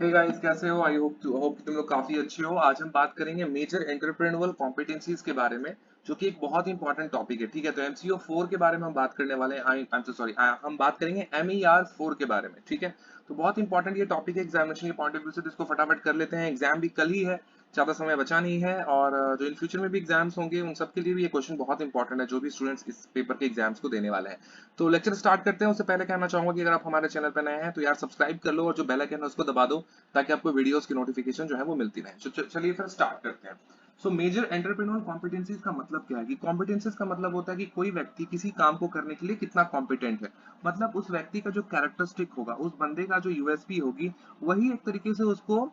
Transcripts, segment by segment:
Hey guys, कैसे हो? I hope कि तुम लोग काफी अच्छे हो। आज हम बात करेंगे मेजर एंटरप्रेन्योरल कॉम्पिटेंसीज के बारे में, जो कि एक बहुत इंपॉर्टेंट टॉपिक है। ठीक है, तो एमसीओ 4 के बारे में हम बात करने वाले हैं। आई एम सो सॉरी, हम बात करेंगे MER 4 के बारे में। ठीक है, तो बहुत इंपॉर्टेंट ये टॉपिक है एग्जामिनेशन के पॉइंट ऑफ व्यू से, तो इसको फटाफट कर लेते हैं। एग्जाम भी कल ही है, ज्यादा समय बचा नहीं है, और जो इन फ्यूचर में भी एग्जाम्स होंगे उन सबके लिए भी ये क्वेश्चन बहुत इंपॉर्टेंट है, जो भी स्टूडेंट्स इस पेपर के एग्जाम्स को देने वाले हैं। तो लेक्चर स्टार्ट करते हैं। उससे पहले कहना चाहूंगा कि अगर आप हमारे चैनल पर नए हैं तो यार सब्सक्राइब कर लो, और जो बेल आइकन है उसको दबा दो, ताकि आपको वीडियोस की नोटिफिकेशन जो है वो मिलती रहे। चलिए फिर स्टार्ट करते हैं। सो मेजर एंटरप्रेन्योर कॉम्पिटेंसीज का मतलब क्या है? कि कॉम्पिटेंसीज का मतलब होता है कि कोई व्यक्ति किसी काम को करने के लिए कितना कॉम्पिटेंट है। मतलब उस व्यक्ति का जो कैरेक्टरिस्टिक होगा, उस बंदे का जो यूएसपी होगी, वही एक तरीके से उसको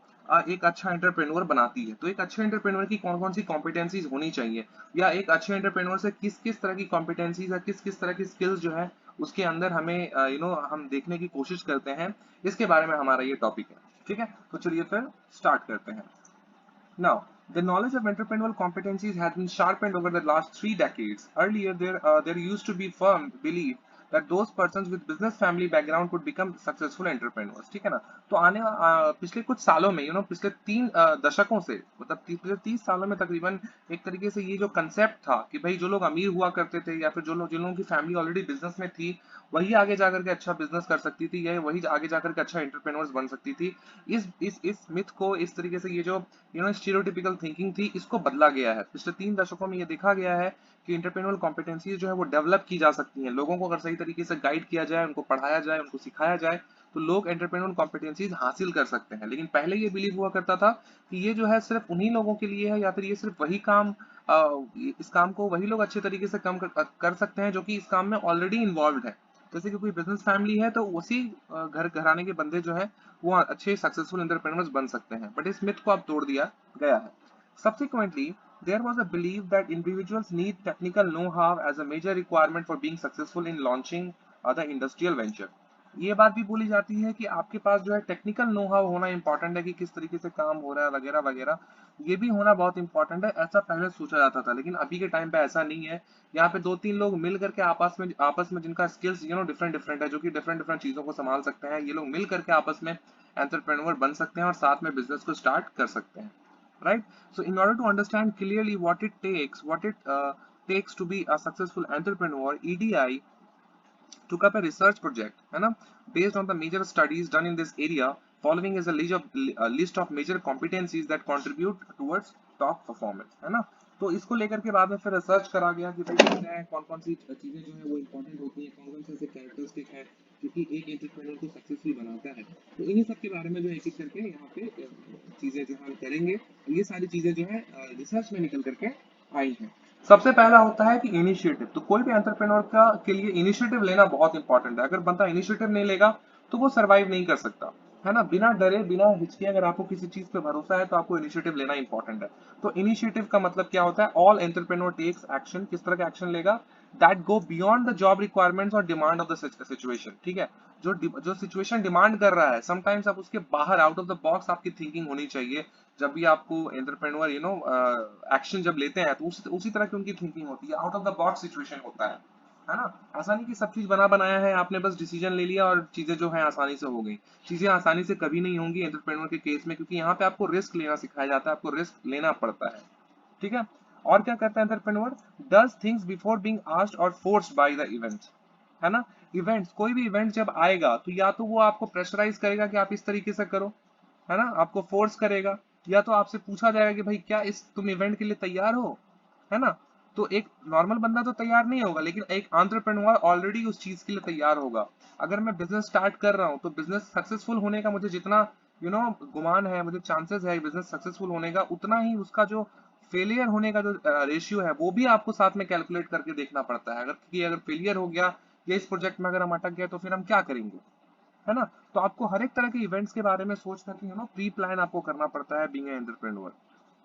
एक अच्छा एंटरप्रेन्योर बनाती है। तो एक अच्छे एंटरप्रेन्योर की कौन कौन सी कॉम्पिटेंसीज होनी चाहिए, या एक अच्छे एंटरप्रेन्योर से किस किस तरह की कॉम्पिटेंसीज या किस किस तरह की स्किल्स जो है उसके अंदर हमें हम देखने की कोशिश करते हैं, इसके बारे में हमारा ये टॉपिक है। ठीक है, तो चलिए फिर स्टार्ट करते हैं। Now, the knowledge of entrepreneurial competencies has been sharpened over the last 3 decades. Earlier, there used to be firm belief that those persons with business family background could become successful entrepreneurs. ठीक है ना? तो पिछले कुछ सालों में, पिछले 3 दशकों से, मतलब पिछले 30 सालों में तकरीबन एक तरीके से ये जो कंसेप्ट था कि भाई जो लोग अमीर हुआ करते थे, या फिर जिन लोगों की फैमिली ऑलरेडी बिजनेस में थी, वही आगे जाकर के अच्छा बिजनेस कर सकती थी, या वही आगे जाकर के अच्छा एंटरप्रेन्योर्स बन सकती थी। इस मिथ को, इस तरीके से ये जो स्टीरियोटिपिकल थिंकिंग थी, इसको बदला गया है। पिछले 3 दशकों में ये देखा गया है कि इंटरपेर्सनल कॉम्पिटेंसीज जो है वो डेवलप की जा सकती हैं। लोगों को अगर सही तरीके से गाइड किया जाए, उनको पढ़ाया जाए, उनको सिखाया जाए, तो लोग एंटरप्रेन्योर कॉम्पिटेंसीज हासिल कर सकते हैं। लेकिन पहले ये बिलीव हुआ करता था कि ये जो है सिर्फ उन्हीं लोगों के लिए है, या फिर ये सिर्फ वही काम, इस काम को वही लोग अच्छे तरीके से कर सकते हैं जो कि इस काम में ऑलरेडी इन्वॉल्व है। जैसे कि कोई बिजनेस फैमिली है, तो उसी घर घराने के बंदे जो है वो अच्छे सक्सेसफुल एंटरप्रेन्योर्स बन सकते हैं। बट इस मिथ को अब तोड़ दिया गया है। Subsequently, there was a belief that individuals need technical know-how as a major requirement for being successful in launching the industrial venture. ये बात भी बोली जाती है कि आपके पास जो है टेक्निकल नो हाउ होना इंपॉर्टेंट है, कि किस तरीके से काम हो रहा है वगैरह वगैरह, ये भी होना बहुत इंपॉर्टेंट है। ऐसा पहले सोचा जाता था, लेकिन अभी के टाइम पे ऐसा नहीं है। यहाँ पे 2-3 लोग मिल करके आपस में जिनका स्किल्स डिफरेंट डिफरेंट है, जो कि डिफरेंट डिफरेंट चीजों को संभाल सकते हैं, ये लोग मिल करके आपस में एंटरप्रेन्योर बन सकते हैं और साथ में बिजनेस को स्टार्ट कर सकते हैं। Right? So in order to understand clearly what it takes to be a successful entrepreneur, EDI took up a research project, है ना, based on the major studies done in this area. Following is a list of major competencies that contribute towards top performance, है ना। तो इसको लेकर के बाद में फिर रिसर्च करा गया कि भाई क्या है, कौन कौन सी चीजें जो है वो इंपॉर्टेंट होती हैं, कौन कौन से ऐसे कैरेक्टरिस्टिक है जो कि एक एंटरप्रेन्योर को सक्सेसफुल बनाता है। तो इन्हीं सब के बारे में जो एक एक करके यहाँ पे चीजें जो हम करेंगे। ये सारी चीजें जो है रिसर्च में निकल करके आई हैं। सबसे पहला होता है कि इनिशिएटिव। तो कोई भी एंटरप्रेन्योर का के लिए इनिशिएटिव लेना बहुत इंपॉर्टेंट है। अगर बंदा इनिशिएटिव नहीं लेगा तो वो सरवाइव नहीं कर सकता, है ना। बिना डरे, बिना हिचके, अगर आपको किसी चीज पे भरोसा है तो आपको इनिशिएटिव लेना इंपॉर्टेंट है। तो इनिशिएटिव का मतलब क्या होता है? All entrepreneur takes action. किस तरह का एक्शन लेगा? That go beyond the job requirements और डिमांड ऑफ द सिचुएशन। ठीक है, जो सिचुएशन डिमांड कर रहा है, समटाइम्स आप उसके बाहर, आउट ऑफ द बॉक्स आपकी थिंकिंग होनी चाहिए। जब भी आपको एंटरप्रेन्योर एक्शन जब लेते हैं, तो उसी तरह की उनकी थिंकिंग होती है, out of the box situation होता है ना। ऐसा नहीं कि सब चीज बना बनाया है, आपने बस डिसीजन ले लिया और चीजें जो है आसानी से हो गई। चीजें आसानी से कभी नहीं होंगी एंटरप्रेन्योर के केस में, क्योंकि यहाँ पे आपको रिस्क लेना सिखाया जाता है, आपको रिस्क लेना पड़ता है। ठीक है, और क्या करता है entrepreneur? Does things before being asked और फोर्स्ड बाय द इवेंट, है ना। इवेंट्स, कोई भी इवेंट जब आएगा तो या तो वो आपको प्रेशराइज करेगा कि आप इस तरीके से करो, है ना, आपको फोर्स करेगा, या तो आपसे पूछा जाएगा कि भाई क्या तुम इवेंट के लिए तैयार हो, है ना। तो एक नॉर्मल बंदा तो तैयार नहीं होगा, लेकिन एक एंटरप्रेन्योर ऑलरेडी उस चीज के लिए तैयार होगा। अगर मैं बिजनेस स्टार्ट कर रहा हूँ, तो बिजनेस सक्सेसफुल होने का मुझे जितना गुमान है, मुझे चांसेस है बिजनेस सक्सेसफुल होने का, उतना ही उसका जो फेलियर होने का जो रेशियो है, वो भी आपको साथ में कैलकुलेट करके देखना पड़ता है। अगर फेलियर हो गया, या इस प्रोजेक्ट में अगर हम अटक गए, तो फिर हम क्या करेंगे, है ना। तो आपको हर एक तरह के इवेंट्स के बारे में सोच करके प्री प्लान आपको करना पड़ता है बीइंग एन एंटरप्रेन्योर।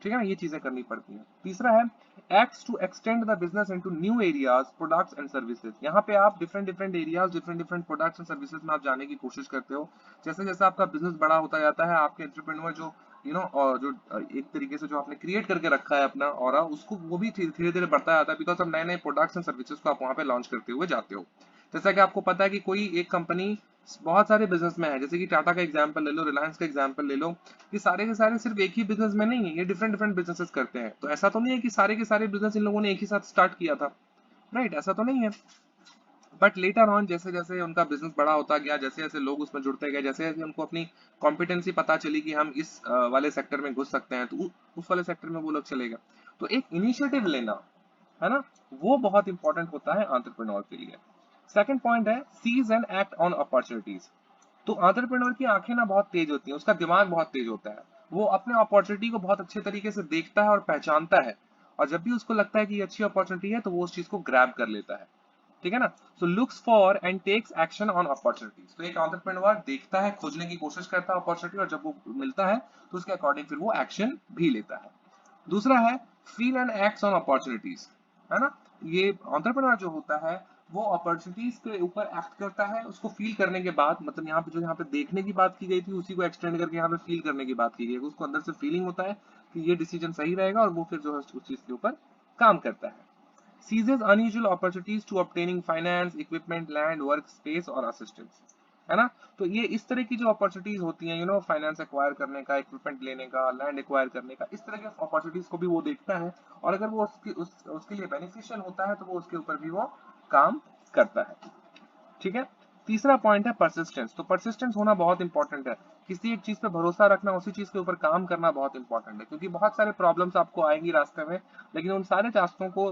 ठीक है ना, ये चीजें करनी पड़ती हैं। तीसरा है acts to extend the business into new areas, products and services. यहाँ पे आप different different areas, different different products and services में आप जाने की कोशिश करते हो। जैसे जैसे आपका बिजनेस बड़ा होता जाता है, आपके एंटरप्रेन्योर जो और जो एक तरीके से जो आपने क्रिएट करके रखा है अपना और उसको, वो भी धीरे धीरे बढ़ता जाता है, बिकॉज अब नए नए प्रोडक्ट्स एंड सर्विसेज को आप वहाँ पे लॉन्च करते हुए जाते हो। जैसा कि आपको पता है कि कोई एक कंपनी बहुत सारे बिजनेस में है, जैसे कि टाटा का एग्जांपल ले लो, रिलायंस का एग्जांपल ले लो, ये सारे के सारे सिर्फ एक ही बिजनेस में नहीं है, ये डिफरेंट डिफरेंट बिजनेसेस करते हैं। तो ऐसा तो नहीं है कि सारे के सारे बिजनेस इन लोगों ने एक ही साथ स्टार्ट किया था, राइट, ऐसा तो नहीं है। बट लेटर ऑन जैसे जैसे उनका बिजनेस बड़ा होता गया, जैसे जैसे लोग उसमें जुड़ते गए, जैसे जैसे उनको अपनी कॉम्पिटेंसी पता चली कि हम इस वाले सेक्टर में घुस सकते हैं, तो उस वाले सेक्टर में वो लोग चले गए। तो एक इनिशिएटिव लेना, है ना, वो बहुत इंपॉर्टेंट होता है एंटरप्रेन्योर के लिए। सेकंड पॉइंट है seize and act on opportunities. तो एंटरप्रेन्योर की आंखें ना बहुत तेज होती हैं, उसका दिमाग बहुत तेज होता है, वो अपने अपॉर्चुनिटी को बहुत अच्छे तरीके से देखता है और पहचानता है, और जब भी उसको लगता है कि ये अच्छी अपॉर्चुनिटी है तो वो उस चीज को ग्रैब कर लेता है, ठीक है ना। So looks for and takes action on opportunities. तो एक एंटरप्रेन्योर देखता है, खोजने की कोशिश करता है अपॉर्चुनिटी, और जब वो मिलता है तो उसके अकॉर्डिंग फिर वो एक्शन भी लेता है। दूसरा है feel and acts on opportunities, है ना। ये एंटरप्रेन्योर जो होता है वो अपॉर्चुनिटीज के ऊपर एक्ट करता है, उसको फील करने के बाद, मतलब यहाँ पे जो यहाँ पे देखने की बात की गई थी उसी को एक्सटेंड करके यहाँ पे फील करने की बात की गई है, उसको अंदर से फीलिंग होता है कि ये डिसीजन सही रहेगा, और वो फिर जो है उस चीज के ऊपर काम करता है। seizes unusual opportunities to obtaining finance, equipment, land, work space और assistance, है ना। तो ये इस तरह की जो अपॉर्चुनिटीज होती हैं, फाइनेंस एक्वायर करने का, इक्विपमेंट लेने का, लैंड एक्वायर करने का, इस तरह के अपॉर्चुनिटीज को भी वो देखता है, और अगर वो उसके लिए बेनिफिशियल होता है तो वो उसके ऊपर भी वो काम करता है, ठीक है। तीसरा पॉइंट है परसिस्टेंस। तो परसिस्टेंस होना बहुत इंपॉर्टेंट है, किसी एक चीज पे भरोसा रखना, उसी चीज के ऊपर काम करना बहुत इंपॉर्टेंट है, क्योंकि बहुत सारे प्रॉब्लम्स आपको आएंगी रास्ते में, लेकिन उन सारे रास्तों को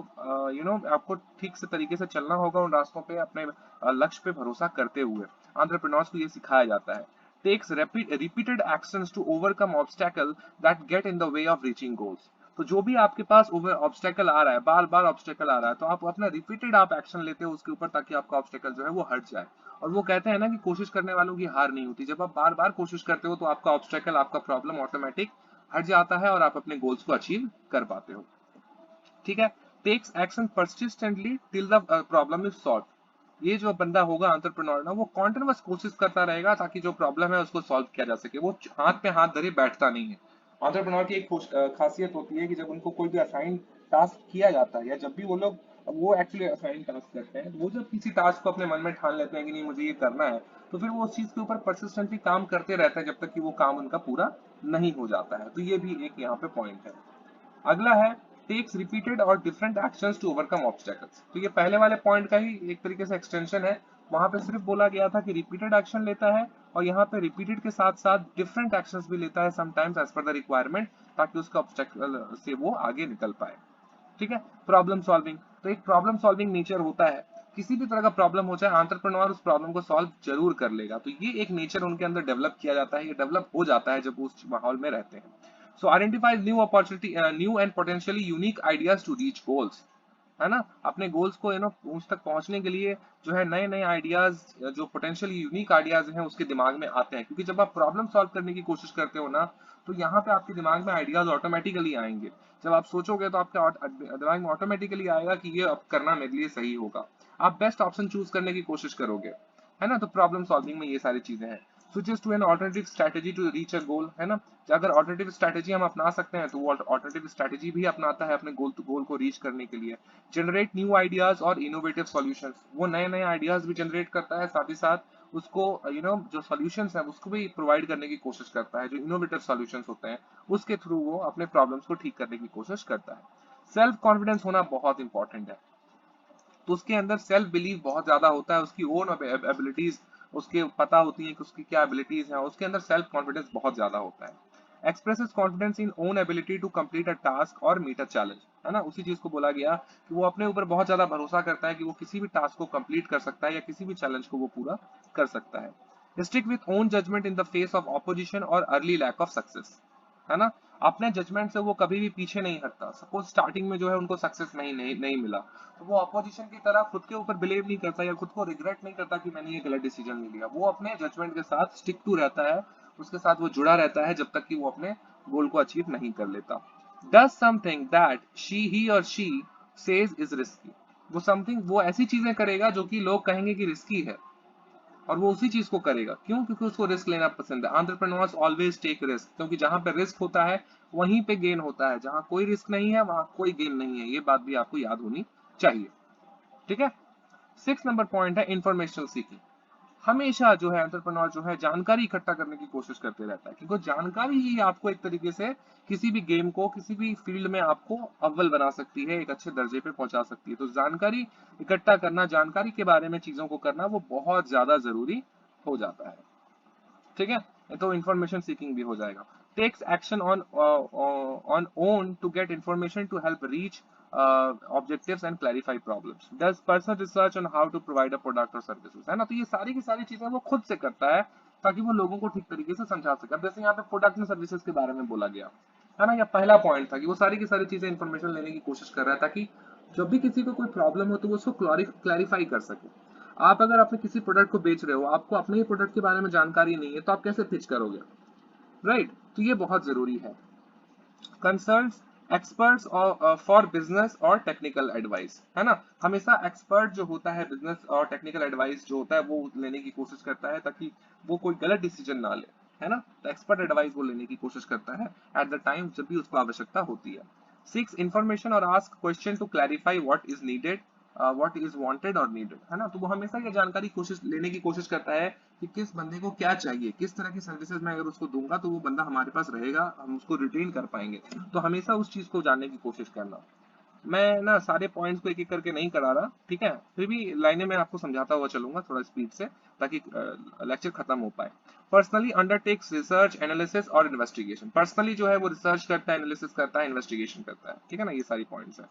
आपको ठीक से तरीके से चलना होगा, उन रास्तों पे अपने लक्ष्य पे भरोसा करते हुए। एंटरप्रेन्योर्स को ये सिखाया जाता है। Takes repeated actions to overcome obstacle that get in the way of reaching goals। तो जो भी आपके पास ओवर ऑब्स्टेकल आ रहा है, बार बार ऑब्स्टेकल आ रहा है, तो आप अपना रिपीटेड आप एक्शन लेते हो उसके ऊपर, ताकि आपका ऑब्स्टेकल जो है वो हट जाए। और वो कहते हैं ना कि कोशिश करने वालों की हार नहीं होती, जब आप बार बार कोशिश करते हो तो आपका ऑब्स्टेकल, आपका प्रॉब्लम ऑटोमेटिक हट जाता है और आप अपने गोल्स को अचीव कर पाते हो, ठीक है। Takes action persistently till the problem is solve. ये जो बंदा होगा एंटरप्रेन्योर ना, वो कॉन्टिन्यूअस कोशिश करता रहेगा ताकि जो प्रॉब्लम है उसको सॉल्व किया जा सके, वो हाथ पे हाथ धरे बैठता नहीं है। एंटरप्रेन्योर की एक खासियत होती है कि जब उनको कोई भी असाइन टास्क किया जाता है, या जब भी वो एक्चुअली असाइन टास्क करते हैं, वो जब किसी टास्क को अपने मन में ठान लेते हैं कि नहीं मुझे ये करना है, तो फिर वो उस चीज के ऊपर परसिस्टेंटली काम करते रहते हैं जब तक कि वो काम उनका पूरा नहीं हो जाता है। तो ये भी एक यहाँ पे पॉइंट है। अगला है टेक्स रिपीटेड और different actions to overcome obstacles. तो ये पहले वाले पॉइंट का ही एक तरीके से एक्सटेंशन है। वहां पे सिर्फ बोला गया था कि रिपीटेड एक्शन लेता है, और यहाँ पे रिपीटेड के साथ साथ डिफरेंट एक्शंस भी लेता है, sometimes as per the requirement, ताकि उसका ऑब्स्टेकल से वो आगे निकल पाए, ठीक है। Problem solving. तो एक प्रॉब्लम सॉल्विंग नेचर होता है, किसी भी तरह का प्रॉब्लम हो जाए एंटरप्रेन्योर उस प्रॉब्लम को सॉल्व जरूर कर लेगा। तो ये एक नेचर उनके अंदर डेवलप किया जाता है, ये डेवलप हो जाता है जब वो उस माहौल में रहते हैं। So identifies new opportunity, new and potentially unique ideas to reach goals, है ना। अपने गोल्स को उस तक पहुंचने के लिए जो है नए नए आइडियाज, जो पोटेंशियल यूनिक आइडियाज हैं उसके दिमाग में आते हैं, क्योंकि जब आप प्रॉब्लम सॉल्व करने की कोशिश करते हो ना, तो यहाँ पे आपके दिमाग में आइडियाज ऑटोमेटिकली आएंगे। जब आप सोचोगे तो आपके दिमाग में ऑटोमेटिकली आएगा कि ये अब करना मेरे लिए सही होगा, आप बेस्ट ऑप्शन चूज करने की कोशिश करोगे, है ना। तो प्रॉब्लम सॉल्विंग में ये सारी चीजें हैं। Switches to an alternative strategy to reach a goal, है ना। अगर ऑल्टरनेटिव स्ट्रेटेजी हम अपना सकते हैं तो वो ऑल्टरनेटिव स्ट्रेटेजी भी अपनाता है अपने गोल को रीच करने के लिए। जनरेट न्यू आइडियाज और इनोवेटिव सॉल्यूशंस, वो नए नए आइडियाज भी जनरेट करता है, साथ ही साथ उसको जो सॉल्यूशंस है उसको भी प्रोवाइड करने की कोशिश करता है, जो इनोवेटिव सॉल्यूशंस होते हैं उसके थ्रू वो अपने प्रॉब्लम्स को ठीक करने की कोशिश करता है। सेल्फ कॉन्फिडेंस होना बहुत इंपॉर्टेंट है। तो उसके अंदर सेल्फ बिलीव बहुत ज्यादा होता है, उसकी ओन एबिलिटीज उसके पता होती है कि उसकी क्या एबिलिटीज हैं, उसके अंदर सेल्फ कॉन्फिडेंस बहुत ज्यादा होता है। Expresses confidence in own ability to complete a task और मीट अ चैलेंज, है ना। उसी चीज को बोला गया कि वो अपने ऊपर बहुत ज्यादा भरोसा करता है कि वो किसी भी टास्क को कंप्लीट कर सकता है, या किसी भी चैलेंज को वो पूरा कर सकता है। Stick with own judgement in the face of opposition और अर्ली लैक ऑफ सक्सेस, है ना। अपने जजमेंट से वो कभी भी पीछे नहीं हटता। सपोज स्टार्टिंग में जो है उनको सक्सेस नहीं मिला, तो वो अपोजिशन की तरह खुद के ऊपर बिलीव नहीं करता, या खुद को रिग्रेट नहीं करता कि मैंने ये गलत डिसीजन ले लिया। वो अपने जजमेंट के साथ स्टिक टू रहता है, उसके साथ वो जुड़ा रहता है जब तक कि वो अपने गोल को अचीव नहीं कर लेता। डज समथिंग दैट ही और शी सेज इज रिस्की। वो ऐसी चीजें करेगा जो कि लोग कहेंगे कि रिस्की है, और वो उसी चीज को करेगा। क्यों? क्योंकि उसको रिस्क लेना पसंद है। एंटरप्रेन्योर्स ऑलवेज टेक रिस्क, क्योंकि जहां पे रिस्क होता है वहीं पे गेन होता है, जहां कोई रिस्क नहीं है वहां कोई गेन नहीं है। ये बात भी आपको याद होनी चाहिए, ठीक है। 6 नंबर पॉइंट है इंफॉर्मेशन सीकिंग। हमेशा जो है एंटरप्रेन्योर जो है जानकारी इकट्ठा करने की कोशिश करते रहता है, क्योंकि जानकारी ही आपको एक तरीके से किसी भी गेम को, किसी भी फील्ड में आपको अव्वल बना सकती है, एक अच्छे दर्जे पे पहुंचा सकती है। तो जानकारी इकट्ठा करना, जानकारी के बारे में चीजों को करना, वो बहुत ज्यादा जरूरी हो जाता है। ठीक है, तो इंफॉर्मेशन सीकिंग भी हो जाएगा। Takes action on on own to get information to help reach objectives and clarify problems, does personal research on how to provide a product और सर्विसेज, है ना। तो ये सारी की सारी चीजें वो खुद से करता है ताकि वो लोगों को ठीक तरीके से समझा सके। अब जैसे यहाँ पे प्रोडक्ट एंड सर्विसेज के बारे में बोला गया है ना, यह पहला पॉइंट था कि वो सारी की सारी चीजें इंफॉर्मेशन लेने की कोशिश कर रहा है ताकि जब भी किसी को कोई प्रॉब्लम हो तो वो उसको क्लैरिफाई कर सके। आप अगर अपने किसी प्रोडक्ट को बेच रहे हो, आपको अपने ही प्रोडक्ट के बारे में जानकारी नहीं है, तो आप कैसे पिच करोगे, राइट। तो ये बहुत जरूरी है। कंसर्न्स एक्सपर्ट्स फॉर बिजनेस और टेक्निकल एडवाइस, है ना। हमेशा एक्सपर्ट जो होता है बिजनेस और टेक्निकल एडवाइस जो होता है वो लेने की कोशिश करता है ताकि वो कोई गलत डिसीजन ना ले, है ना। तो एक्सपर्ट एडवाइस वो लेने की कोशिश करता है एट द टाइम जब भी उसको आवश्यकता होती है। सीक्स इंफॉर्मेशन और ask question to clarify what is needed, what is wanted और नीडेड, है ना। तो वो हमेशा ये जानकारी कोशिश लेने की कोशिश करता है कि किस बंदे को क्या चाहिए, किस तरह की सर्विसेज मैं अगर उसको दूंगा तो वो बंदा हमारे पास रहेगा, हम उसको रिटेन कर पाएंगे। तो हमेशा उस चीज को जानने की कोशिश करना। मैं ना सारे पॉइंट्स को एक एक करके नहीं करा रहा, ठीक है, फिर भी लाइनें मैं आपको समझाता हुआ चलूंगा थोड़ा स्पीड से ताकि लेक्चर खत्म हो पाए। पर्सनली अंडरटेक्स रिसर्च एनालिसिस और इन्वेस्टिगेशन, पर्सनली जो है वो रिसर्च करता है, एनालिसिस करता है, इन्वेस्टिगेशन करता है, ठीक है ना। ये सारी पॉइंट्स है।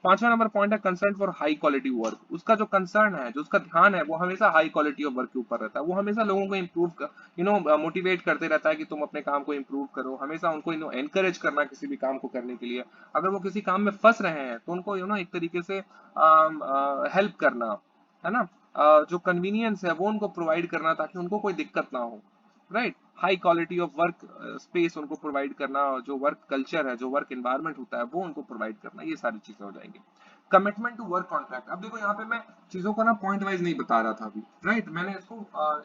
पांचवा नंबर पॉइंट है concern for high quality work, उसका जो कंसर्न है, जो उसका ध्यान है, वो हमेशा हाई क्वालिटी ऑफ वर्क के ऊपर रहता है। वो हमेशा लोगों को इम्प्रूव मोटिवेट करते रहता है कि तुम अपने काम को इम्प्रूव करो, हमेशा उनको एनकरेज करना किसी भी काम को करने के लिए। अगर वो किसी काम में फंस रहे हैं तो उनको एक तरीके से हेल्प करना, है ना। जो कन्वीनियंस है वो उनको प्रोवाइड करना ताकि उनको कोई दिक्कत ना हो, right. High quality of work space उनको प्रोवाइड करना, जो वर्क कल्चर है, जो वर्क एनवायरनमेंट होता है वो उनको प्रोवाइड करना, ये सारी चीजें हो जाएंगी। कमिटमेंट टू वर्क कॉन्ट्रैक्ट, अब देखो यहाँ पे मैं चीजों को ना पॉइंट वाइज नहीं बता रहा था अभी, राइट। मैंने इसको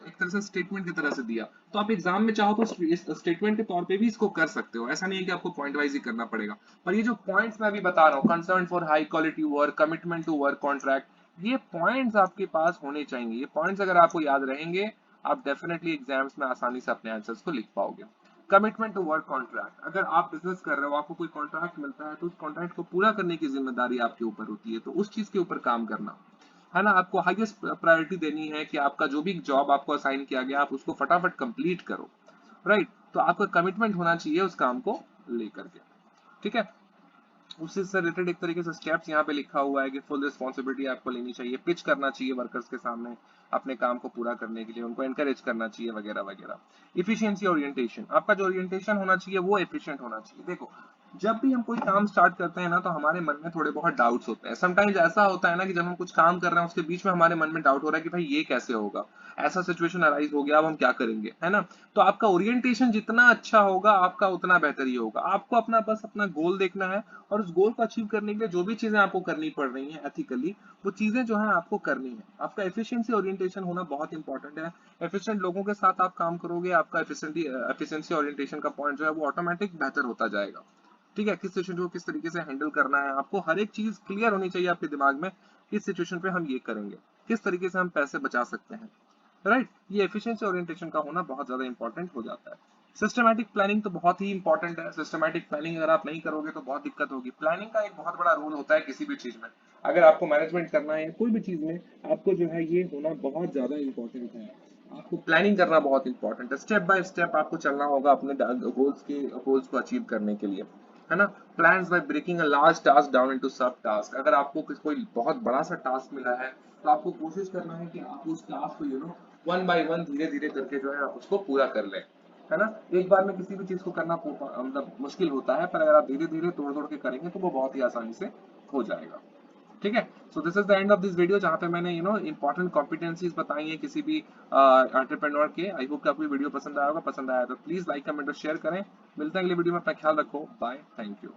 एक तरह से स्टेटमेंट की तरह से दिया, तो आप एग्जाम में चाहो तो इस स्टेटमेंट के तौर पे भी इसको कर सकते हो, ऐसा नहीं है कि आपको पॉइंट वाइज ही करना पड़ेगा। पर ये जो पॉइंट्स मैं अभी बता रहा हूँ, concern for high quality work, commitment to work contract, ये पॉइंट्स आपके पास होने चाहिए। ये पॉइंट्स अगर आपको याद रहेंगे, आप डेफिनेटली एग्जाम्स में आसानी से अपने आंसर्स को लिख पाओगे। कमिटमेंट टू वर्क कॉन्ट्रैक्ट, अगर आप बिजनेस कर रहे हो, आपको कोई कॉन्ट्रैक्ट मिलता है तो उस कॉन्ट्रैक्ट को पूरा करने की जिम्मेदारी आपके ऊपर होती है, तो उस चीज के ऊपर काम करना, है ना। आपको हाईएस्ट प्रायोरिटी देनी है कि आपका जो भी जॉब आपको असाइन किया गया आप उसको फटाफट कंप्लीट करो, राइट। तो आपका कमिटमेंट होना चाहिए उस काम को लेकर के, ठीक है। उसी से रिलेटेड एक तरीके से स्टेप्स यहाँ पे लिखा हुआ है कि फुल रिस्पॉन्सिबिलिटी आपको लेनी चाहिए, पिच करना चाहिए वर्कर्स के सामने अपने काम को पूरा करने के लिए, उनको एनकरेज करना चाहिए वगैरह वगैरह। इफिशियंसी ओरिएंटेशन, आपका जो ओरिएंटेशन होना चाहिए वो एफिशिएंट होना चाहिए। देखो, जब भी हम कोई काम स्टार्ट करते हैं ना तो हमारे मन में थोड़े बहुत डाउट्स होते हैं। समटाइम्स ऐसा होता है ना कि जब हम कुछ काम कर रहे हैं उसके बीच में हमारे मन में डाउट हो रहा है कि भाई ये कैसे होगा, ऐसा सिचुएशन अराइज हो गया, अब हम क्या करेंगे, है ना। तो आपका ओरिएंटेशन जितना अच्छा होगा आपका उतना बेहतर ही होगा। आपको अपना बस अपना गोल देखना है और उस गोल को अचीव करने के लिए जो भी चीजें आपको करनी पड़ रही हैं एथिकली, वो चीजें जो है आपको करनी है। आपका एफिशिएंसी ओरिएंटेशन होना बहुत इंपॉर्टेंट है। एफिशिएंट लोगों के साथ आप काम करोगे, आपका एफिशिएंसी ओरिएंटेशन का पॉइंट जो है वो ऑटोमेटिक बेहतर होता जाएगा, ठीक है। किस सिचुएशन को किस तरीके से हैंडल करना है, आपको हर एक चीज क्लियर होनी चाहिए आपके दिमाग में। किस सिचुएशन पे हम ये करेंगे, किस तरीके से हम पैसे बचा सकते हैं, राइट। ये एफिशिएंसी ओरिएंटेशन का होना बहुत ज्यादा इंपॉर्टेंट हो जाता है। सिस्टमैटिक प्लानिंग तो बहुत ही इंपॉर्टेंट है। सिस्टमैटिक प्लानिंग अगर आप नहीं करोगे तो बहुत दिक्कत होगी। प्लानिंग का एक बहुत बड़ा रोल होता है किसी भी चीज में। अगर आपको मैनेजमेंट करना है कोई भी चीज में, आपको जो है ये होना बहुत ज्यादा इंपॉर्टेंट है। आपको प्लानिंग करना बहुत इंपॉर्टेंट है। स्टेप बाय स्टेप आपको चलना होगा अपने गोल्स को अचीव करने के लिए, है ना। Plans by breaking a large task down into subtask, अगर आपको कोई बहुत बड़ा सा टास्क मिला है तो आपको कोशिश करना है कि आप उस टास्क को वन बाय वन धीरे धीरे करके जो है आप उसको पूरा कर लें, है ना। एक बार में किसी भी चीज को करना मतलब मुश्किल होता है, पर अगर आप धीरे धीरे तोड़ तोड़ के करेंगे तो वो बहुत ही आसानी से हो जाएगा, ठीक है। So this is the end of this video, जहां पे मैंने इंपॉर्टेंट कॉम्पिटेंसीज बताई हैं किसी भी एंटरप्रेन्योर के। आई होप कि आपको वीडियो पसंद आया होगा। पसंद आया तो प्लीज लाइक कमेंट और शेयर करें। मिलते हैं अगले वीडियो में, अपना ख्याल रखो, बाय, थैंक यू।